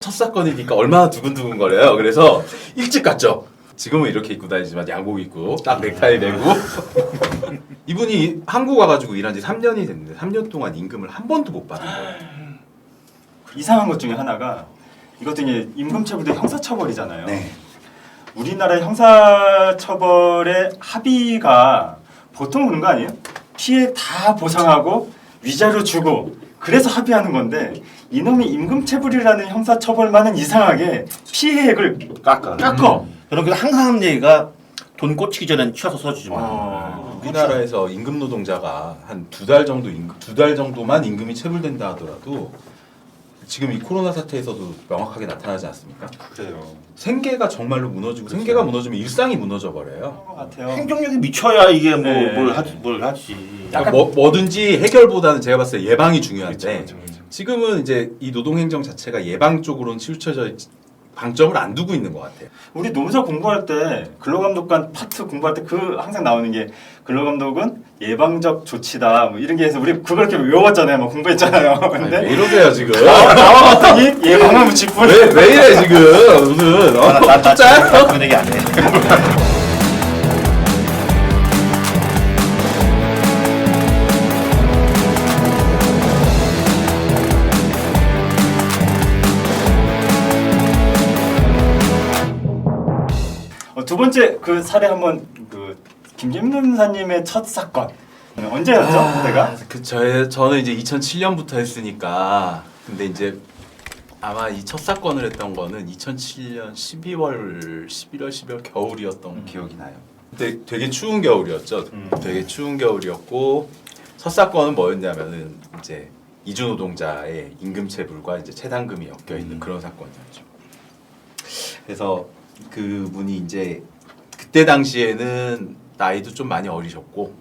첫 사건이니까 얼마나 두근두근거려요. 그래서 일찍 갔죠. 지금은 이렇게 입고 다니지만 양복 입고 딱 넥타이 매고 이분이 한국 와가지고 일한 지 3년이 됐는데 3년 동안 임금을 한 번도 못 받은 거예요. 이상한 것 중에 하나가 이것도 이제 임금체불도 형사처벌이잖아요. 네. 우리나라 형사처벌의 합의가 보통 그런 거 아니에요? 피해 다 보상하고 위자료 주고 그래서 합의하는 건데 이놈이 임금체불이라는 형사처벌만은 이상하게 피해액을 깎어. 저는 항상 하는 얘기가 돈 꽂히기 전엔 치워서 써주지 마. 우리나라에서 임금 노동자가 한 두 달 정도만 임금이 체불된다 하더라도 지금 이 코로나 사태에서도 명확하게 나타나지 않습니까? 그래요. 생계가 정말로 무너지고 생계가 무너지면 일상이 무너져 버려요. 것 같아요. 행정력이 미쳐야 이게 뭐 네. 뭘 하지. 그러니까 뭐든지 해결보다는 제가 봤을 때 예방이 중요한데 그렇죠. 지금은 이제 이 노동행정 자체가 예방 쪽으로는 치우쳐져 방점을 안 두고 있는 것 같아요. 우리 노무사 공부할 때 근로감독관 파트 공부할 때 그 항상 나오는 게 근로감독은 예방적 조치다 뭐 이런 게 해서 우리 그걸 이렇게 외웠잖아요. 뭐 공부했잖아요. 근데 왜 이러세요 지금? 나와봤더니 예방을 묻힐 뿐. 왜 이래 지금 무슨 나 짜? 그런 얘기 안 해. 두 번째 그 사례 한번 그 김진문 사님의 첫 사건 언제였죠? 그때가? 저는 이제 2007년부터 했으니까 근데 이제 아마 이 첫 사건을 했던 거는 2007년 11월 12월 겨울이었던 기억이 나요. 그때 되게 추운 겨울이었죠. 되게 추운 겨울이었고 첫 사건은 뭐였냐면은 이제 이주 노동자의 임금체불과 이제 체당금이 엮여 있는 그런 사건이었죠. 그래서 그분이 이제 그때 당시에는 나이도 좀 많이 어리셨고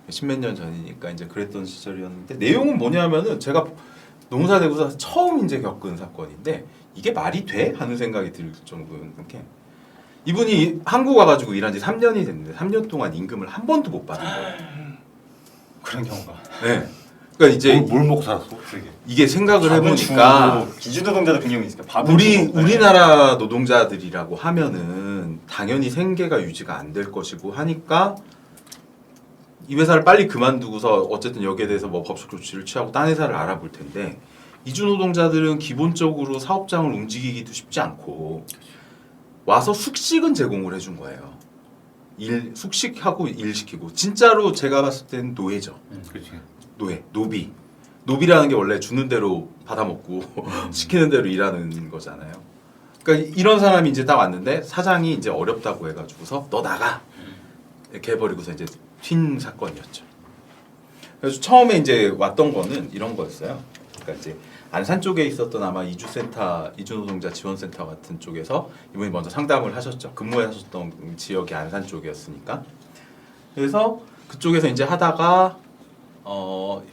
십몇 년 전이니까 이제 그랬던 시절이었는데 내용은 뭐냐면은 제가 노무사 되고서 처음 이제 겪은 사건인데 이게 말이 돼? 하는 생각이 들 정도인 게 이분이 한국 와가지고 일한 지 3년이 됐는데 3년 동안 임금을 한 번도 못 받은 거예요. 그런 경우가. 네. 그러니까 이제 뭘 먹고 살았어? 이게 생각을 해보니까 기주노동자도 굉장히 있으니까 우리나라 노동자들이라고 하면은 당연히 생계가 유지가 안 될 것이고 하니까 이 회사를 빨리 그만두고서 어쨌든 여기에 대해서 뭐 법적 조치를 취하고 딴 회사를 알아볼 텐데 이주 노동자들은 기본적으로 사업장을 움직이기도 쉽지 않고 와서 숙식은 제공을 해준 거예요. 숙식하고 일 시키고 진짜로 제가 봤을 때는 노예죠. 그렇지. 노비라는 게 원래 주는 대로 받아먹고 시키는 대로 일하는 거잖아요. 그러니까 이런 사람이 이제 딱 왔는데 사장이 이제 어렵다고 해가지고서 너 나가 이렇게 해버리고서 이제 튄 사건이었죠. 그래서 처음에 이제 왔던 거는 이런 거였어요. 그러니까 이제 안산 쪽에 있었던 아마 이주노동자 지원센터 같은 쪽에서 이분이 먼저 상담을 하셨죠. 근무하셨던 지역이 안산 쪽이었으니까. 그래서 그쪽에서 이제 하다가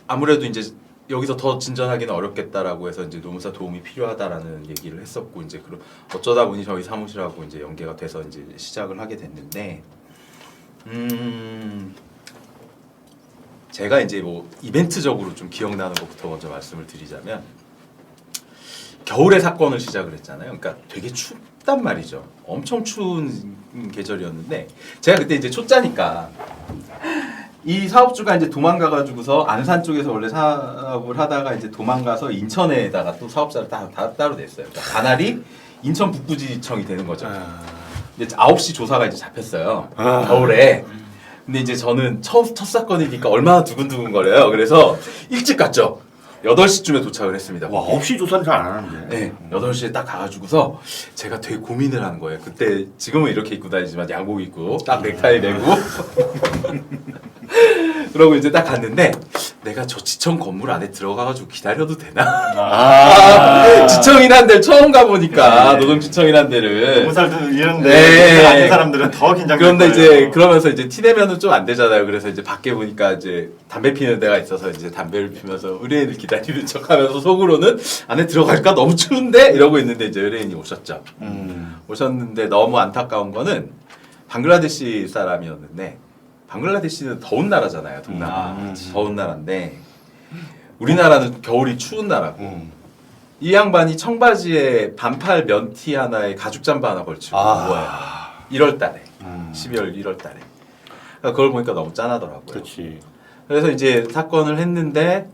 아무래도 이제 여기서 더 진전하기는 어렵겠다라고 해서 이제 노무사 도움이 필요하다라는 얘기를 했었고 이제 어쩌다 보니 저희 사무실하고 이제 연계가 돼서 이제 시작을 하게 됐는데 제가 이제 뭐 이벤트적으로 좀 기억나는 것부터 먼저 말씀을 드리자면 겨울에 사건을 시작을 했잖아요. 그러니까 되게 춥단 말이죠. 엄청 추운 계절이었는데 제가 그때 이제 초짜니까 이 사업주가 이제 도망가가지고서 안산 쪽에서 원래 사업을 하다가 이제 도망가서 인천에다가 또 사업자를 따로 냈어요. 그러니까 관할이 인천 북부지청이 되는 거죠. 이제 9시 조사가 이제 잡혔어요. 겨울에. 근데 이제 저는 첫 사건이니까 얼마나 두근두근거려요. 그래서 일찍 갔죠. 8시쯤에 도착을 했습니다. 와, 9시 조사는 잘 안 하는데. 네, 8시에 딱 가가지고서 제가 되게 고민을 하는 거예요. 그때 지금은 이렇게 입고 다니지만 양복 입고 딱 넥타이 매고 그러고 이제 딱 갔는데 내가 저 지청 건물 안에 들어가가지고 기다려도 되나? 지청이란 데를 처음 가보니까 노동지청이란 데를 노무사도 이런데 네. 아는 사람들은 더 긴장될 그런데 거예요. 이제 그러면서 이제 티내면은 좀 안 되잖아요. 그래서 이제 밖에 보니까 이제 담배 피는 데가 있어서 이제 담배를 피면서 의뢰인을 기다리는 척하면서 속으로는 안에 들어갈까 너무 추운데 이러고 있는데 이제 의뢰인이 오셨죠. 오셨는데 너무 안타까운 거는 방글라데시 사람이었는데 방글라데시는 더운 나라잖아요. 동남아 더운 나라인데 우리나라는 겨울이 추운 나라고 이 양반이 청바지에 반팔 면티 하나에 가죽 잠바 하나 걸치고 모아요. 1월 달에. 12월 1월 달에. 그러니까 그걸 보니까 너무 짠하더라고요. 그렇지. 그래서 이제 사건을 했는데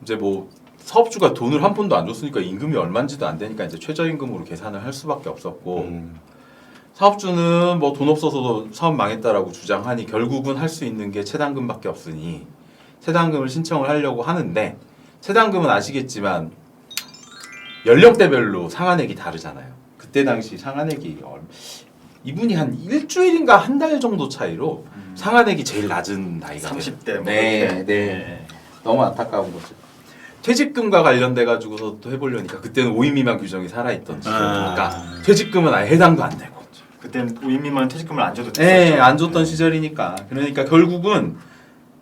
이제 뭐 사업주가 돈을 한 푼도 안 줬으니까 임금이 얼마인지도 안 되니까 이제 최저임금으로 계산을 할 수밖에 없었고 사업주는 뭐 돈 없어서도 사업 망했다라고 주장하니 결국은 할 수 있는 게 채당금밖에 없으니 채당금을 신청을 하려고 하는데 채당금은 아시겠지만 연령대별로 상한액이 다르잖아요. 그때 당시 상한액이 이분이 한 일주일인가 한 달 정도 차이로 상한액이 제일 낮은 나이가 30대 뭐 네, 이렇게. 네. 너무 안타까운 거죠. 퇴직금과 관련돼 가지고서 또 해보려니까 그때는 5인 미만 규정이 살아있던 시절이니까 퇴직금은 아예 해당도 안 되고. 그때는 5인 미만 퇴직금을 안 줘도 됐었죠. 네, 안 줬던 시절이니까. 그러니까 결국은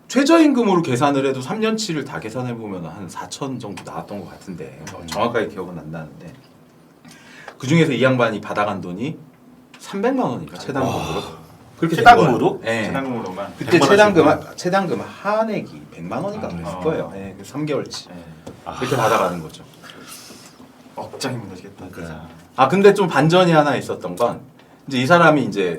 최저임금으로 계산을 해도 3년치를 다 계산해 보면 한 4천 정도 나왔던 것 같은데 정확하게 기억은 안 나는데 그 중에서 이 양반이 받아간 돈이 300만 원인가 채당금으로. 그렇게 된 채당금으로? 거예요. 네. 채당금으로만. 그때 100만 채당금 한액이 100만 원인가 그랬을 거예요. 네, 3개월치. 네. 이렇게 받아가는 거죠. 억장이 무너지겠다. 그러니까. 아 근데 좀 반전이 하나 있었던 건 이제 이 사람이 이제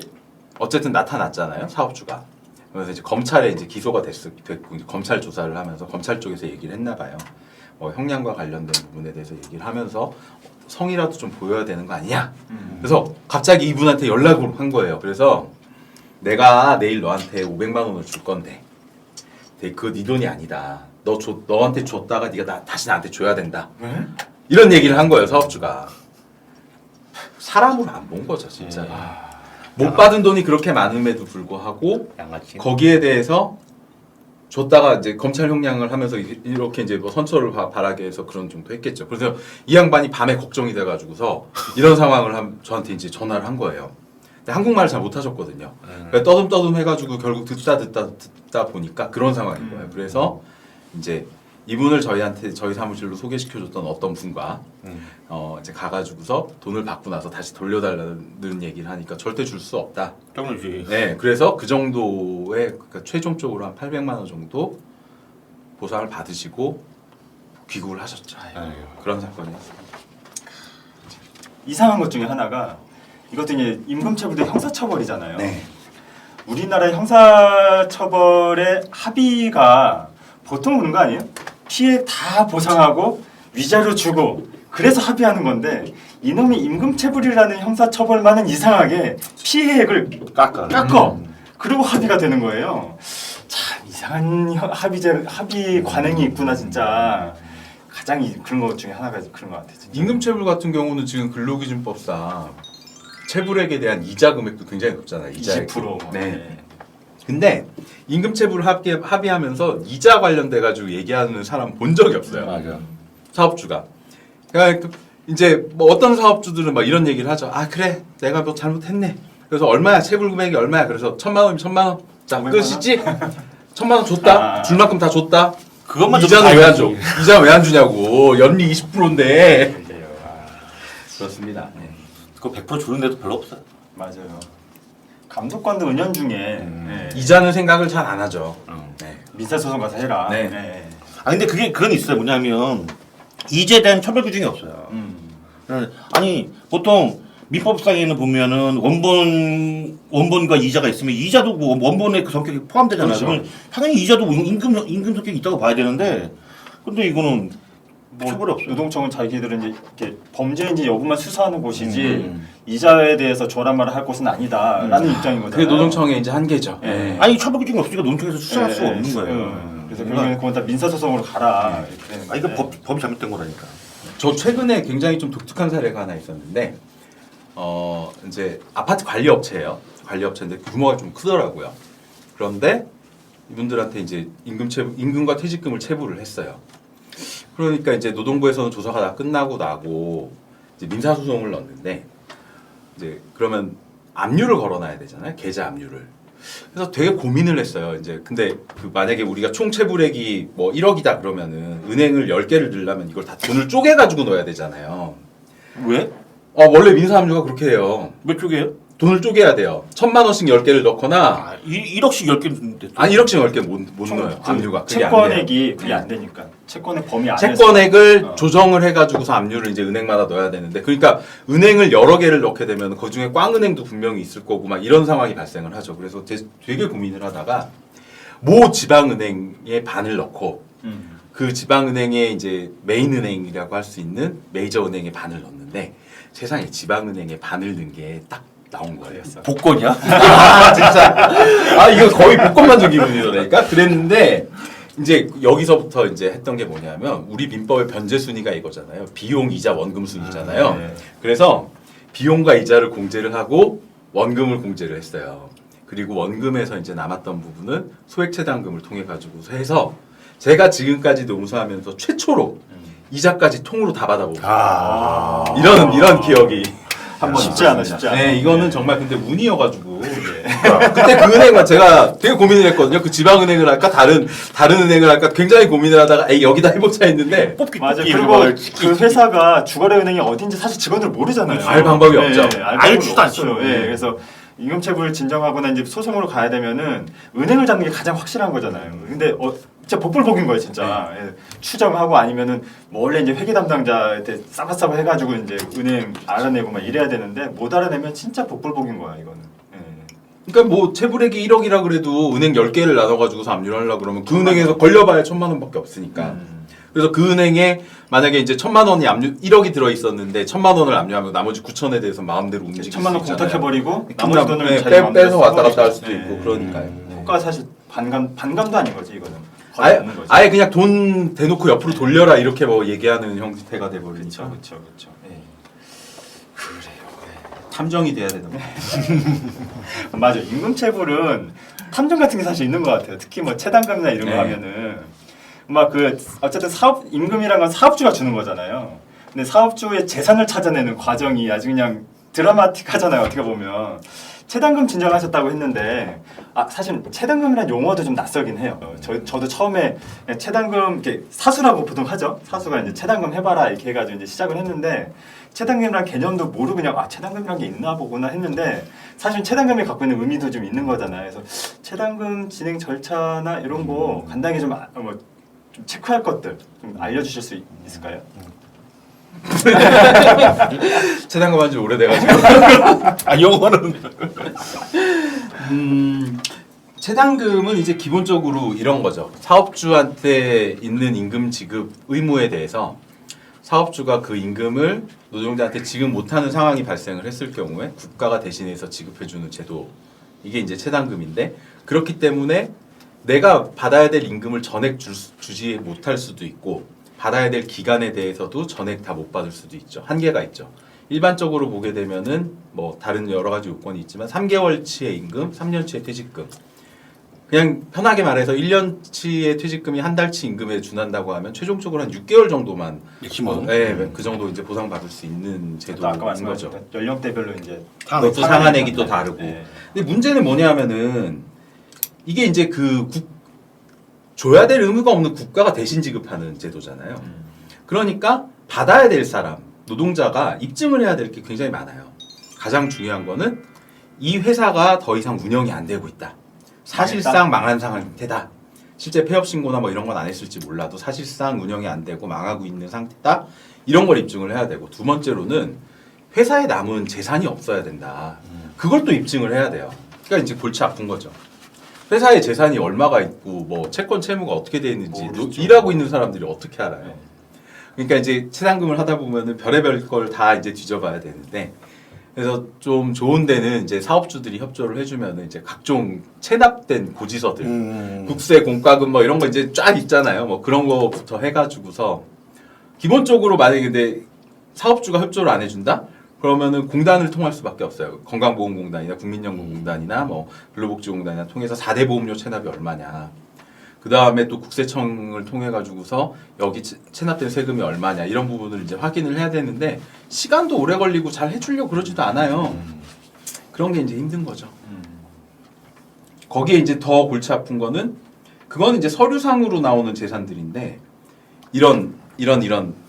어쨌든 나타났잖아요, 사업주가. 그래서 이제 검찰에 이제 기소가 됐고 이제 검찰 조사를 하면서 검찰 쪽에서 얘기를 했나 봐요. 형량과 관련된 부분에 대해서 얘기를 하면서 성이라도 좀 보여야 되는 거 아니냐. 그래서 갑자기 이분한테 연락을 한 거예요. 그래서 내가 내일 너한테 500만 원을 줄 건데 그거 네 돈이 아니다. 너한테 줬다가 네가 다시 나한테 줘야 된다. 왜? 이런 얘기를 한 거예요, 사업주가. 사람으로 안 본 거죠, 진짜. 못 받은 돈이 그렇게 많음에도 불구하고 양아치. 거기에 대해서 줬다가 이제 검찰 형량을 하면서 이렇게 이제 뭐 선처를 바라게 해서 그런 정도 했겠죠. 그래서 이 양반이 밤에 걱정이 돼가지고서 이런 상황을 저한테 이제 전화를 한 거예요. 근데 한국말을 잘 못하셨거든요. 그러니까 떠듬떠듬 해가지고 결국 듣다 보니까 그런 상황인 거예요. 그래서 이제 이분을 저희 사무실로 소개시켜줬던 어떤 분과 이제 가가지고서 돈을 받고 나서 다시 돌려달라는 얘기를 하니까 절대 줄 수 없다. 당연히. 네, 그래서 그 정도의 그러니까 최종적으로 한 800만 원 정도 보상을 받으시고 귀국을 하셨죠. 그런 사건이었습니다. 이상한 것 중에 하나가 이것도 이제 임금체불도 형사처벌이잖아요. 네. 우리나라의 형사처벌의 합의가 보통 그런 거 아니에요? 피해 다 보상하고 위자료 주고 그래서 합의하는 건데 이놈이 임금체불이라는 형사처벌만은 이상하게 피해액을 깎어 그리고 합의가 되는 거예요. 참 이상한 합의 관행이 있구나 진짜. 가장 그런 것 중에 하나가 그런 것 같아요. 진짜. 임금체불 같은 경우는 지금 근로기준법상 체불액에 대한 이자 금액도 굉장히 높잖아요. 20%. 네. 근데 임금체불 합의하면서 이자 관련돼 가지고 얘기하는 사람 본 적이 없어요. 맞아. 사업주가. 그러니까 이제 뭐 어떤 사업주들은 막 이런 얘기를 하죠. 아 그래, 내가 뭐 잘못했네. 그래서 얼마야? 체불 금액이 얼마야? 그래서 1,000만 원이면 1,000만 원. 자 끝이지? 1,000만 원 줬다. 줄 만큼 다 줬다. 그것만 이자는 왜 안 줘? 이자 왜 안 주냐고. 연리 20%인데. 그렇습니다. 네. 그거 100% 주는데도 별로 없어요. 맞아요. 감독관도 은연중에 네. 이자는 생각을 잘 안 하죠. 네. 민사소송 가서 해라. 네. 아 근데 그건 있어요. 뭐냐면 이자에 대한 처벌 규정이 없어요. 아니 보통 민법상에는 보면은 원본과 이자가 있으면 이자도 뭐 원본의 그 성격이 포함되잖아요. 그렇죠. 그러면 당연히 이자도 임금 성격이 있다고 봐야 되는데 근데 이거는 뭐 처벌이 없어요. 노동청은 자기들은 이제 이렇게 범죄인지 여부만 수사하는 곳이지 이자에 대해서 줘란 말을 할 곳은 아니다라는 입장인 거잖아요. 그게 노동청의 이제 한계죠. 네. 아니 처벌 규정이 없으니까 노동청에서 수사할 네, 수가 네. 없는 거예요. 그래서 그러니까 결국엔 그건 다 민사소송으로 가라. 이렇게 되는 아 이거 건데. 법이 잘못된 거라니까. 저 최근에 굉장히 좀 독특한 사례가 하나 있었는데, 이제 아파트 관리 업체예요. 관리 업체인데 규모가 좀 크더라고요. 그런데 이분들한테 이제 임금과 퇴직금을 체불을 했어요. 그러니까 이제 노동부에서는 조사가 다 끝나고 나고 이제 민사소송을 넣는데 이제 그러면 압류를 걸어놔야 되잖아요. 계좌 압류를. 그래서 되게 고민을 했어요. 이제 근데 만약에 우리가 총 체불액이 뭐 1억이다 그러면은 은행을 10개를 넣으려면 이걸 다 돈을 쪼개 가지고 넣어야 되잖아요. 왜? 원래 민사압류가 그렇게 해요. 몇 쪽이에요? 돈을 쪼개야 돼요. 1,000만 원씩 10개를 넣거나 아, 1억씩 10개 줬는데. 아니 1억씩 10개 못 넣어요. 압류가. 그게 안 돼요. 채권액이 그게 안 되니까. 채권의 범위 안에서 채권액을 조정을 해가지고서 압류를 이제 은행마다 넣어야 되는데, 그러니까 은행을 여러 개를 넣게 되면 그 중에 꽝은행도 분명히 있을 거고 막 이런 상황이 발생을 하죠. 그래서 되게 고민을 하다가 모 지방은행에 반을 넣고 그 지방은행의 이제 메인은행이라고 할 수 있는 메이저 은행에 반을 넣었는데 세상에 지방은행에 반을 넣은 게 딱 나온 거예요. 복권이야? 아 진짜 이거 거의 복권만 준 기분이더라니까. 그랬는데 이제 여기서부터 이제 했던 게 뭐냐면 우리 민법의 변제 순위가 이거잖아요. 비용, 이자, 원금 순이잖아요. 네. 그래서 비용과 이자를 공제를 하고 원금을 공제를 했어요. 그리고 원금에서 이제 남았던 부분은 소액채당금을 통해 가지고서 해서 제가 지금까지 농사하면서 최초로 이자까지 통으로 다 받아보고 이런 기억이 한번 쉽지 않아, 쉽지 않아. 네, 이거는 정말 근데 운이어가지고 그때 그 은행만 제가 되게 고민을 했거든요. 그 지방은행을 할까 다른 은행을 할까 굉장히 고민을 하다가 에이 여기다 해보자 했는데 맞아. 그리고 그 회사가 주거래 은행이 어딘지 사실 직원들 모르잖아요. 알 방법이 없죠. 알지도 않죠. 예, 그래서 임금체불 진정하거나 이제 소송으로 가야 되면은 은행을 잡는 게 가장 확실한 거잖아요. 근데 진짜 복불복인 거예요, 진짜. 예, 추정하고 아니면은 뭐 원래 이제 회계 담당자한테 싸바싸바 해가지고 이제 은행 알아내고 막 이래야 되는데 못 알아내면 진짜 복불복인 거야, 이거는. 예. 그러니까 뭐 채불액이 1억이라 그래도 은행 10개를 나눠가지고서 압류를 하려고 그러면 그 은행에서 걸려봐야 1,000만 원밖에 없으니까. 그래서 그 은행에 만약에 이제 1,000만 원이 1억이 들어 있었는데 1,000만 원을 압류하면 나머지 9천에 대해서 마음대로 움직일 수 1,000만 원 있잖아요. 공탁해버리고 나머지 돈을 자기 빼서 마음대로 왔다 갔다 할 쓰고. 수도 있고 예. 그러니까요. 효과가 사실 반감도 아닌 거지, 이거는. 거의 없는 거지. 아예 그냥 돈 대놓고 옆으로 돌려라 이렇게 뭐 얘기하는 형태가 돼버리니까. 그렇죠. 예. 그래요. 탐정이 돼야 되는 거. 맞아. 임금체불은 탐정 같은 게 사실 있는 것 같아요. 특히 뭐 채당금이나 이런 거 네. 하면은 막 어쨌든 임금이란 건 사업주가 주는 거잖아요. 근데 사업주의 재산을 찾아내는 과정이 아주 그냥 드라마틱하잖아요. 어떻게 보면 채당금 진정하셨다고 했는데 사실 채당금이란 용어도 좀 낯설긴 해요. 저도 처음에 그냥 채당금 이렇게 사수라고 보통 하죠. 사수가 이제 채당금 해봐라 이렇게 해가지고 이제 시작을 했는데 채당금이란 개념도 모르고 그냥 채당금이란 게 있나 보구나 했는데 사실 채당금이 갖고 있는 의미도 좀 있는 거잖아요. 그래서 채당금 진행 절차나 이런 거 간단하게 좀 체크할 것들 좀 알려주실 수 있을까요? 채당금 한지 오래돼가지고. 영어는 채당금은 이제 기본적으로 이런 거죠. 사업주한테 있는 임금 지급 의무에 대해서 사업주가 그 임금을 노동자한테 지급 못하는 상황이 발생을 했을 경우에 국가가 대신해서 지급해주는 제도, 이게 이제 채당금인데, 그렇기 때문에 내가 받아야 될 임금을 전액 주지 못할 수도 있고 받아야 될 기간에 대해서도 전액 다 못 받을 수도 있죠. 한계가 있죠. 일반적으로 보게 되면은 뭐 다른 여러 가지 요건이 있지만 3개월치의 임금, 3년치의 퇴직금. 그냥 편하게 말해서 1년치의 퇴직금이 한 달치 임금에 준한다고 하면 최종적으로 한 6개월 정도만 맥시멈. 네, 그 정도 이제 보상받을 수 있는 아까 제도인 말씀하신 거죠. 연령대별로 이제 그것도 상한액이 또 다르고. 네. 근데 문제는 뭐냐면은 이게 이제 줘야 될 의무가 없는 국가가 대신 지급하는 제도잖아요. 그러니까 받아야 될 사람, 노동자가 입증을 해야 될 게 굉장히 많아요. 가장 중요한 거는 이 회사가 더 이상 운영이 안 되고 있다. 사실상 망한 상태다. 실제 폐업 신고나 뭐 이런 건 안 했을지 몰라도 사실상 운영이 안 되고 망하고 있는 상태다. 이런 걸 입증을 해야 되고, 두 번째로는 회사에 남은 재산이 없어야 된다. 그걸 또 입증을 해야 돼요. 그러니까 이제 골치 아픈 거죠. 회사에 재산이 얼마가 있고 뭐 채권 채무가 어떻게 돼 있는지 일하고 있는 사람들이 어떻게 알아요? 그러니까 이제 채당금을 하다 보면은 별의별 걸 다 이제 뒤져봐야 되는데, 그래서 좀 좋은 데는 이제 사업주들이 협조를 해주면은 이제 각종 체납된 고지서들, 국세, 공과금 뭐 이런 거 이제 쫙 있잖아요. 뭐 그런 거부터 해가지고서 기본적으로 만약에 근데 사업주가 협조를 안 해준다? 그러면은 공단을 통할 수밖에 없어요. 건강보험공단이나 국민연금공단이나 뭐 근로복지공단이나 통해서 4대 보험료 체납이 얼마냐. 그 다음에 또 국세청을 통해 가지고서 여기 체납된 세금이 얼마냐, 이런 부분을 이제 확인을 해야 되는데 시간도 오래 걸리고 잘 해주려고 그러지도 않아요. 그런 게 이제 힘든 거죠. 거기에 이제 더 골치 아픈 거는 그거는 이제 서류상으로 나오는 재산들인데 이런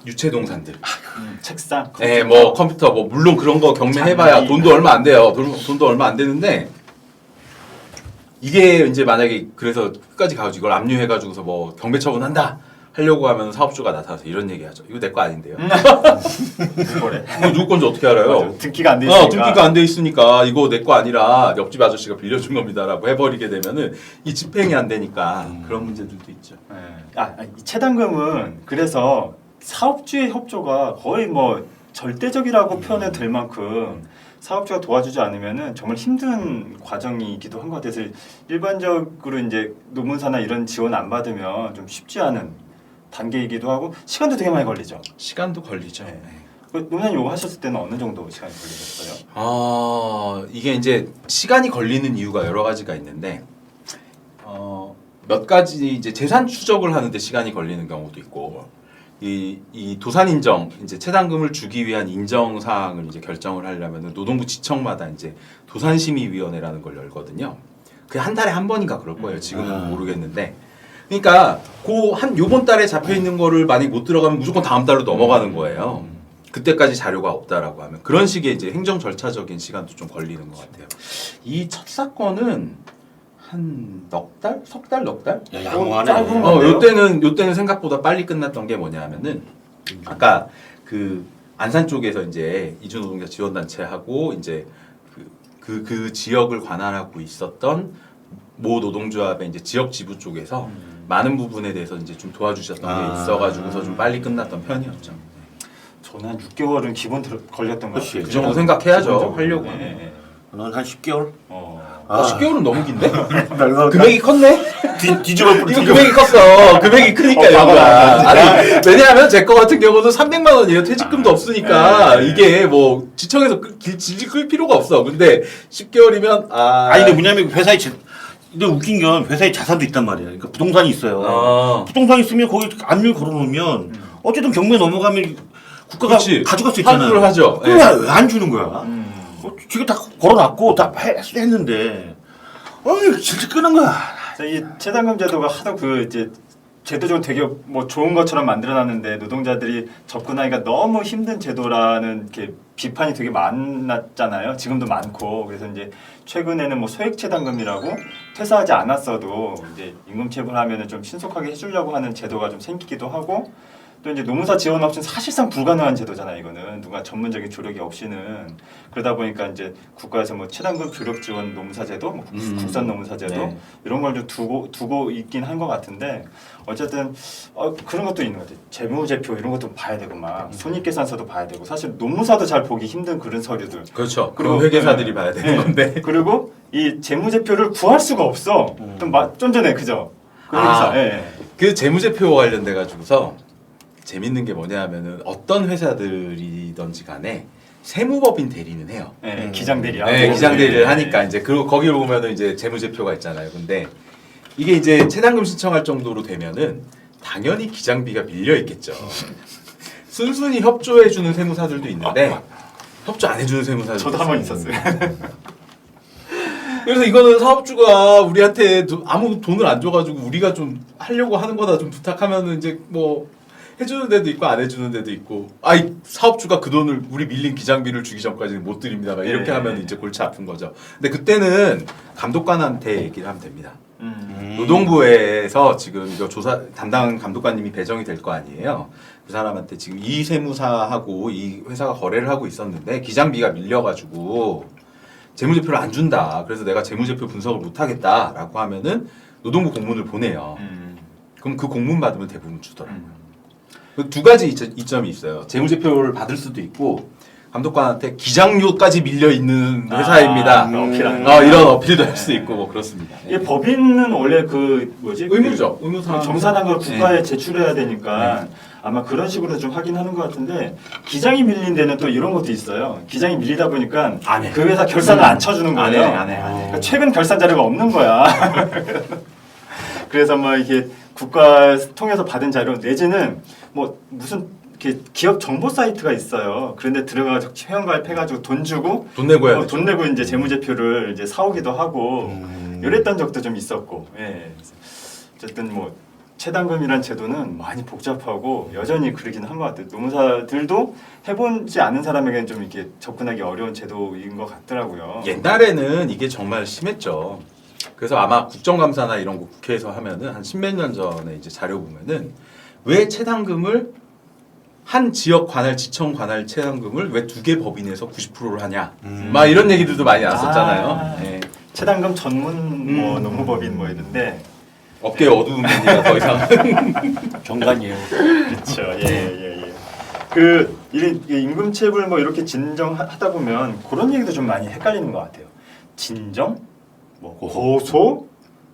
유체동산들, 책상, 네, 뭐 컴퓨터, 뭐 물론 그런 거 경매해봐야 돈도 얼마 안 돼요. 돈도 얼마 안 되는데. 이게 이제 만약에 그래서 끝까지 가가지고 이걸 압류해가지고서 뭐 경매 처분한다 하려고 하면 사업주가 나타나서 이런 얘기하죠. 이거 내 거 아닌데요. 그거래. 이거 누구 건지 어떻게 알아요? 맞아. 등기가 안 돼 있으니까. 등기가 안 돼 있으니까 이거 내 거 아니라 옆집 아저씨가 빌려준 겁니다라고 해버리게 되면은 이 집행이 안 되니까 그런 문제들도 있죠. 이 채당금은 그래서 사업주의 협조가 거의 뭐 절대적이라고 표현해도 될 만큼 사업주가 도와주지 않으면은 정말 힘든 과정이기도 한 것 같아서 일반적으로 이제 노문사나 이런 지원 안 받으면 좀 쉽지 않은 단계이기도 하고 시간도 되게 많이 걸리죠. 시간도 걸리죠. 네. 노무사님 이거 하셨을 때는 어느 정도 시간이 걸리셨어요? 이게 이제 시간이 걸리는 이유가 여러 가지가 있는데 몇 가지 이제 재산 추적을 하는데 시간이 걸리는 경우도 있고 이 도산 인정 이제 채당금을 주기 위한 인정 사항을 이제 결정을 하려면 노동부 지청마다 이제 도산심의위원회라는 걸 열거든요. 그게 한 달에 한 번인가 그럴 거예요. 지금은 모르겠는데. 그러니까 요번 달에 잡혀 있는 거를 만약 못 들어가면 무조건 다음 달로 넘어가는 거예요. 그때까지 자료가 없다라고 하면 그런 식의 이제 행정 절차적인 시간도 좀 걸리는 것 같아요. 이 첫 사건은 한 넉 달? 석 달? 넉 달? 야, 양호하네. 짧은 건데요? 요때는 생각보다 빨리 끝났던 게 뭐냐면은 아까 그 안산 쪽에서 이제 이주 노동자 지원 단체하고 이제 그 지역을 관할하고 있었던 모 노동조합의 이제 지역 지부 쪽에서 많은 부분에 대해서 이제 좀 도와주셨던 게 있어가지고서 좀 빨리 끝났던 편이었죠. 저는 한 6개월은 기본 걸렸던 것 그치. 같아요. 그 정도 생각해야죠. 기본적으로. 하려고 네, 하면. 네. 넌 한 10개월? 10개월은 너무 긴데? 그래서 금액이 컸네? 뒤집어 이거 뿌리고 금액이 컸어. 금액이 크니까 여기가. 아니 왜냐하면 제 거 같은 경우는 300만 원이에요. 퇴직금도 없으니까 이게 뭐 지청에서 질질 끌 필요가 없어. 근데 10개월이면 아니 근데 뭐냐면 회사에 근데 웃긴 건 회사에 자산도 있단 말이야. 그러니까 부동산이 있어요. 부동산이 있으면 거기 압류 걸어놓으면 어쨌든 경매 넘어가면 국가가 그치. 가져갈 수 있잖아요. 환수를 하죠. 그럼 왜 안 주는 거야? 지금 다 걸어놨고 다 했는데 진짜 끄는 거야. 이 채당금 제도가 하도 이제 제도적으로 되게 뭐 좋은 것처럼 만들어놨는데 노동자들이 접근하기가 너무 힘든 제도라는 이렇게 비판이 되게 많았잖아요. 지금도 많고 그래서 이제 최근에는 뭐 소액 채당금이라고 퇴사하지 않았어도 이제 임금 체불하면은 좀 신속하게 해주려고 하는 제도가 좀 생기기도 하고 또 이제 노무사 지원 없이는 사실상 불가능한 제도잖아요. 이거는 누가 전문적인 조력이 없이는 그러다 보니까 이제 국가에서 뭐 채당금 조력 지원 노무사 제도, 뭐 국산 노무사 제도 네. 이런 걸 좀 두고 있긴 한 것 같은데 어쨌든 그런 것도 있는 것 같아요. 재무제표 이런 것도 봐야 되고 막 손익계산서도 봐야 되고 사실 노무사도 잘 보기 힘든 그런 서류들. 그렇죠. 그리고 그리고 회계사들이 봐야 되는 건데. 그리고 이 재무제표를 구할 수가 없어. 좀 전에 그죠? 그 회사. 그 재무제표 관련돼 가지고서 재밌는 게 뭐냐 하면은 어떤 회사들이든지 간에 세무법인 대리는 해요. 기장 대리. 네, 기장 대리를 하니까 이제 거기 보면은 이제 재무제표가 있잖아요. 근데 이게 이제 채당금 신청할 정도로 되면은 당연히 기장비가 밀려 있겠죠. 순순히 협조해주는 세무사들도 있는데 협조 안 해주는 세무사들도 저도 한 번 있었어요. 그래서 이거는 사업주가 우리한테 아무 돈을 안 줘가지고 우리가 좀 하려고 하는 거다 좀 부탁하면은 이제 뭐 해주는 데도 있고 안 해주는 데도 있고 사업주가 그 돈을 우리 밀린 기장비를 주기 전까지는 못 드립니다 막 이렇게 하면 이제 골치 아픈 거죠. 근데 그때는 감독관한테 얘기를 하면 됩니다. 노동부에서 지금 이거 조사 담당 감독관님이 배정이 될 거 아니에요. 그 사람한테 지금 이 세무사하고 이 회사가 거래를 하고 있었는데 기장비가 밀려가지고 재무제표를 안 준다. 그래서 내가 재무제표 분석을 못 하겠다라고 하면은 노동부 공문을 보내요. 그럼 그 공문 받으면 대부분 주더라고요. 두 가지 이점이 있어요. 재무제표를 받을 수도 있고 감독관한테 기장료까지 밀려 있는 회사입니다. 어필하는 이런 어필도 할 수 있고 뭐 그렇습니다. 이 법인은 원래 의무죠. 의무사 정산한 걸 국가에 제출해야 되니까 아마 그런 식으로 좀 하긴 하는 것 같은데 기장이 밀린 데는 또 이런 것도 있어요. 기장이 밀리다 보니까 안 해. 그 회사 결산을 안 쳐주는 거예요. 안 해. 그러니까 최근 결산 자료가 없는 거야. 그래서 뭐 이게 국가 통해서 받은 자료 내지는 뭐 무슨 이렇게 기업 정보 사이트가 있어요. 그런데 들어가서 회원가입해가지고 돈 주고 돈 내고 해야 돈 내고 이제 재무제표를 이제 사오기도 하고 이랬던 적도 좀 있었고. 어쨌든 뭐 채당금이란 제도는 많이 복잡하고 여전히 그러긴 한 것 같아요. 노무사들도 해보지 않은 사람에게는 좀 이렇게 접근하기 어려운 제도인 것 같더라고요. 옛날에는 이게 정말 심했죠. 그래서 아마 국정감사나 이런 거 국회에서 하면은 한 십몇 년 전에 이제 자료 보면은 왜 체당금을 한 지역 관할 지청 관할 체당금을 왜 2개 법인에서 90%를 하냐 막 이런 얘기들도 많이 나왔었잖아요. 네. 체당금 전문 뭐 노무법인 뭐 이런데 업계 어두운 얘기가 더 이상 정관이에요. 그렇죠. 예. 그 이런 임금체불 뭐 이렇게 진정하다 보면 그런 얘기도 좀 많이 헷갈리는 것 같아요. 진정, 뭐 고소,